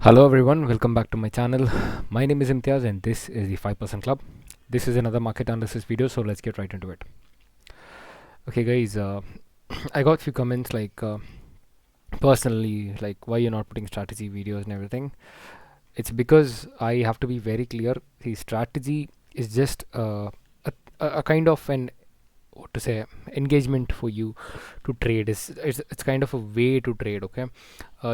Hello everyone, welcome back to my channel. My name is Imtiaz and this is the 5% Club. This is another market analysis video, so let's get right into it. Okay guys, I got few comments like personally like why you're not putting strategy videos and everything. It's because I have to be very clear. The strategy is just a kind of an what to say engagement for you to trade. It's kind of a way to trade. Okay,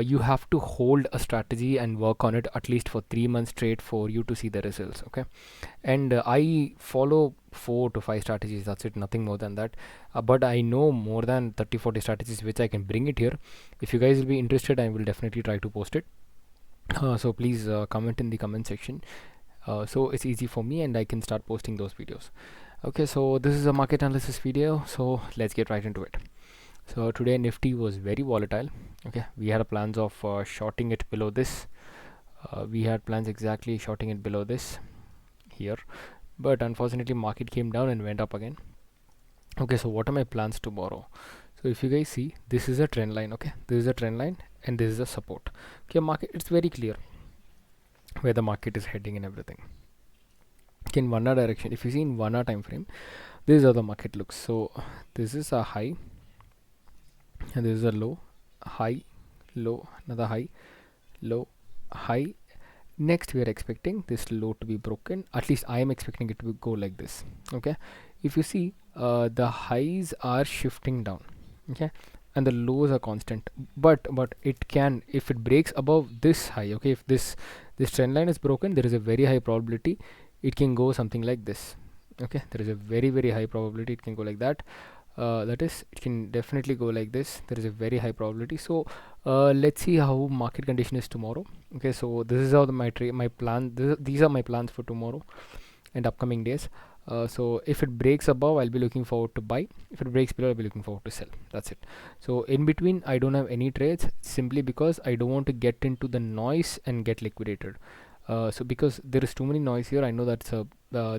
you have to hold a strategy and work on it at least for 3 months straight for you to see the results. Okay, and I follow 4 to 5 strategies, that's it, nothing more than that. But I know more than 30 40 strategies which I can bring it here. If you guys will be interested, I will definitely try to post it. So please comment in the comment section, so it's easy for me and I can start posting those videos. Okay, so this is a market analysis video, so let's get right into it. So today Nifty was very volatile. Okay, we had plans of shorting it below this. We had plans exactly shorting it below this here, but unfortunately market came down and went up again. Okay, so what are my plans tomorrow? So if you guys see, this is a trend line. Okay, this is a trend line and this is a support. Okay, market, it's very clear where the market is heading and everything. Okay, in 1 hour direction, if you see in 1 hour time frame, this is how the market looks. So this is a high and this is a low, high, low, another high, low, high. Next we are expecting this low to be broken. At least I am expecting it to go like this. Okay, if you see, the highs are shifting down. Okay, and the lows are constant, but it can, if it breaks above this high. Okay, if this trend line is broken, there is a very high probability it can go something like this. Okay, there is a very high probability it can go like that. That is, it can definitely go like this. There is a very high probability. So let's see how market condition is tomorrow. Okay, so this is how my plan, these are my plans for tomorrow and upcoming days. So if it breaks above, I'll be looking forward to buy. If it breaks below, I'll be looking forward to sell. That's it. So in between, I don't have any trades simply because I don't want to get into the noise and get liquidated. So because there is too many noise here, I know that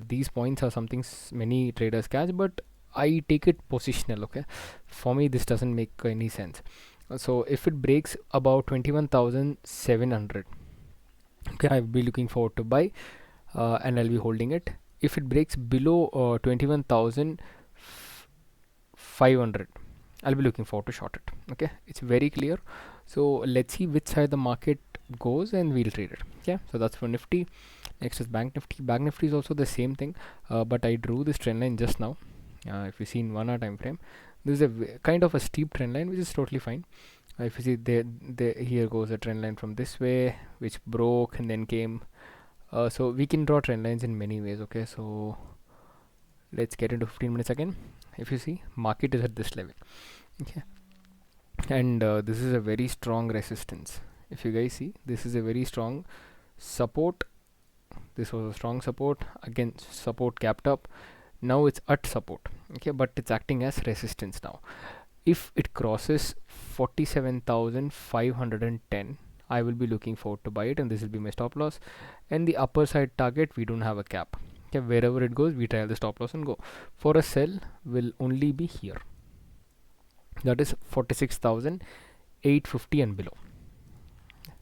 these points are something many traders catch, but I take it positional. Okay, for me this doesn't make any sense. So if it breaks about 21,700, okay, I'll be looking forward to buy, and I'll be holding it. If it breaks below 21,500, I'll be looking forward to short it. Okay, it's very clear. So let's see which side the market goes and we'll trade it. Yeah, so that's for Nifty. Next is Bank Nifty. Bank Nifty is also the same thing, but I drew this trend line just now. If you see in 1 hour time frame, this is a kind of a steep trend line, which is totally fine. If you see there, here goes a trend line from this way, which broke and then came. So we can draw trend lines in many ways. Okay, so let's get into 15 minutes again. If you see, market is at this level. Okay, and this is a very strong resistance. If you guys see, this is a very strong support. This was a strong support, again support capped up. Now it's at support. Okay, but it's acting as resistance now. If it crosses 47,510, I will be looking forward to buy it, and this will be my stop loss. And the upper side target, we don't have a cap. Okay, wherever it goes, we trial the stop loss and go. For a sell, will only be here. That is 46,850 and below.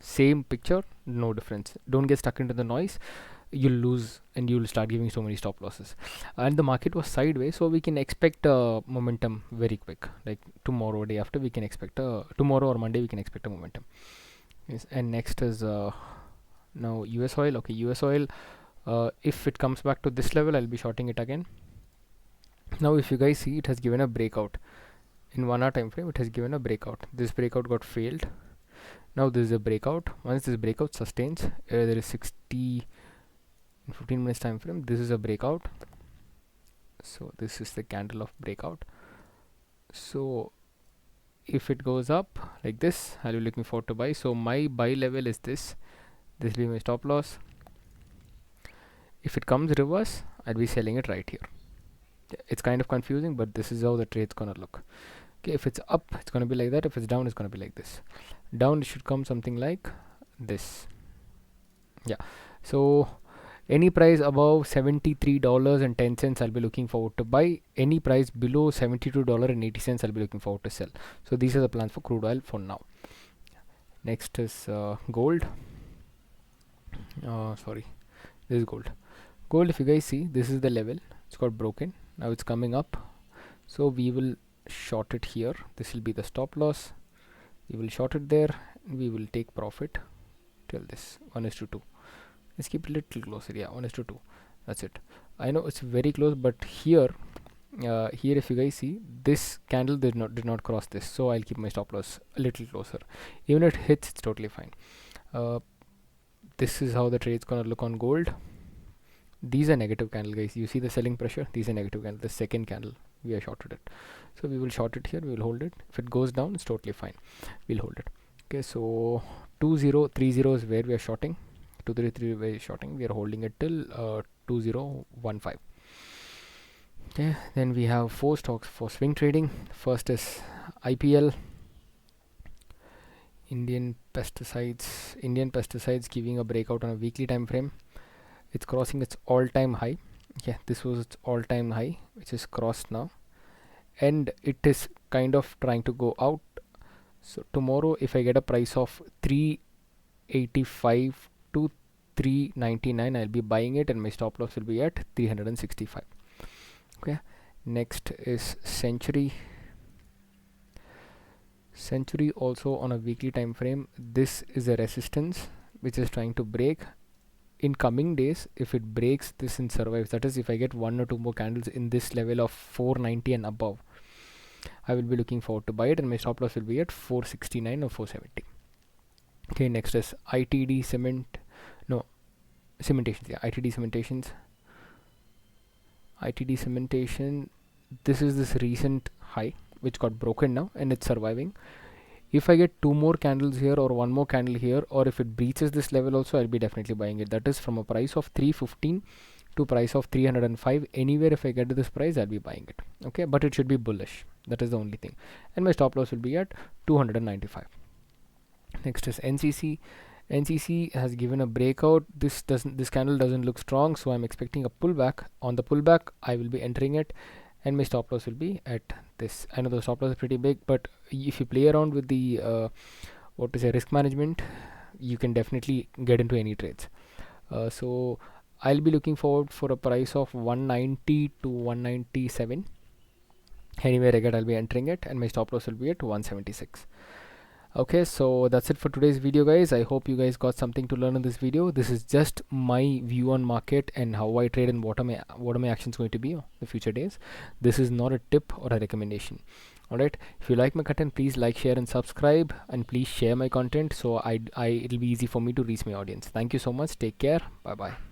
Same picture, no difference. Don't get stuck into the noise. You'll lose and you'll start giving so many stop losses. And the market was sideways, so we can expect momentum very quick. Like tomorrow, day after, we can expect tomorrow or Monday we can expect a momentum. Yes, and next is now US oil. Okay, US oil. If it comes back to this level, I'll be shorting it again. Now, if you guys see, it has given a breakout in 1 hour time frame. It has given a breakout. This breakout got failed. Now this is a breakout. Once this breakout sustains, there is 60 in 15 minutes time frame. This is a breakout. So this is the candle of breakout. So if it goes up like this, I'll be looking forward to buy. So my buy level is this. This will be my stop loss. If it comes reverse, I'll be selling it right here. It's kind of confusing, but this is how the trade's gonna look. Okay, if it's up, it's gonna be like that. If it's down, it's gonna be like this. Down, it should come something like this. Yeah, so any price above $73.10, I'll be looking forward to buy. Any price below $72.80, I'll be looking forward to sell. So these are the plans for crude oil for now. Next is gold. Sorry, this is gold. Gold, if you guys see, this is the level. It's got broken. Now it's coming up. So we will short it here. This will be the stop loss. We will short it there. We will take profit till this 1:2. Let's keep it a little closer. Yeah, 1:2. That's it. I know it's very close, but here, if you guys see, this candle did not cross this, so I'll keep my stop loss a little closer. Even if it hits, it's totally fine. This is how the trade's gonna look on gold. These are negative candle, guys. You see the selling pressure. These are negative candle. The second candle we are shorted it, so we will short it here. We will hold it. If it goes down, it's totally fine. We'll hold it. Okay, so 2030 is where we are shorting. 233 where we are shorting. We are holding it till 2015. Okay, then we have 4 stocks for swing trading. First is IPL, Indian pesticides giving a breakout on a weekly time frame. It's crossing its all-time high. Yeah, this was its all-time high, which is crossed now, and it is kind of trying to go out. So tomorrow, if I get a price of 385 to 399, I'll be buying it, and my stop loss will be at 365. Okay, next is Century. Century also on a weekly time frame. This is a resistance which is trying to break. In coming days, if it breaks this and survives, that is, if I get 1 or 2 more candles in this level of 490 and above, I will be looking forward to buy it, and my stop loss will be at 469 or 470. Okay, next is ITD cementations. Yeah, ITD cementations. ITD cementation. This is this recent high which got broken now, and it's surviving. If I get 2 more candles here or 1 more candle here, or if it breaches this level also, I'll be definitely buying it. That is from a price of 315 to price of 305. Anywhere if I get to this price, I'll be buying it. Okay, but it should be bullish. That is the only thing. And my stop loss will be at 295. Next is NCC. NCC has given a breakout. This candle doesn't look strong, so I'm expecting a pullback. On the pullback, I will be entering it, and my stop loss will be at this. I know the stop loss is pretty big, but if you play around with the risk management, you can definitely get into any trades. So I'll be looking forward for a price of 190 to 197. Anywhere I get, I'll be entering it, and my stop loss will be at 176. Okay, so that's it for today's video, guys. I hope you guys got something to learn in this video. This is just my view on market and how I trade, and what are my actions going to be in the future days. This is not a tip or a recommendation. Alright, if you like my content, please like, share and subscribe, and please share my content, so it'll be easy for me to reach my audience. Thank you so much. Take care. Bye bye.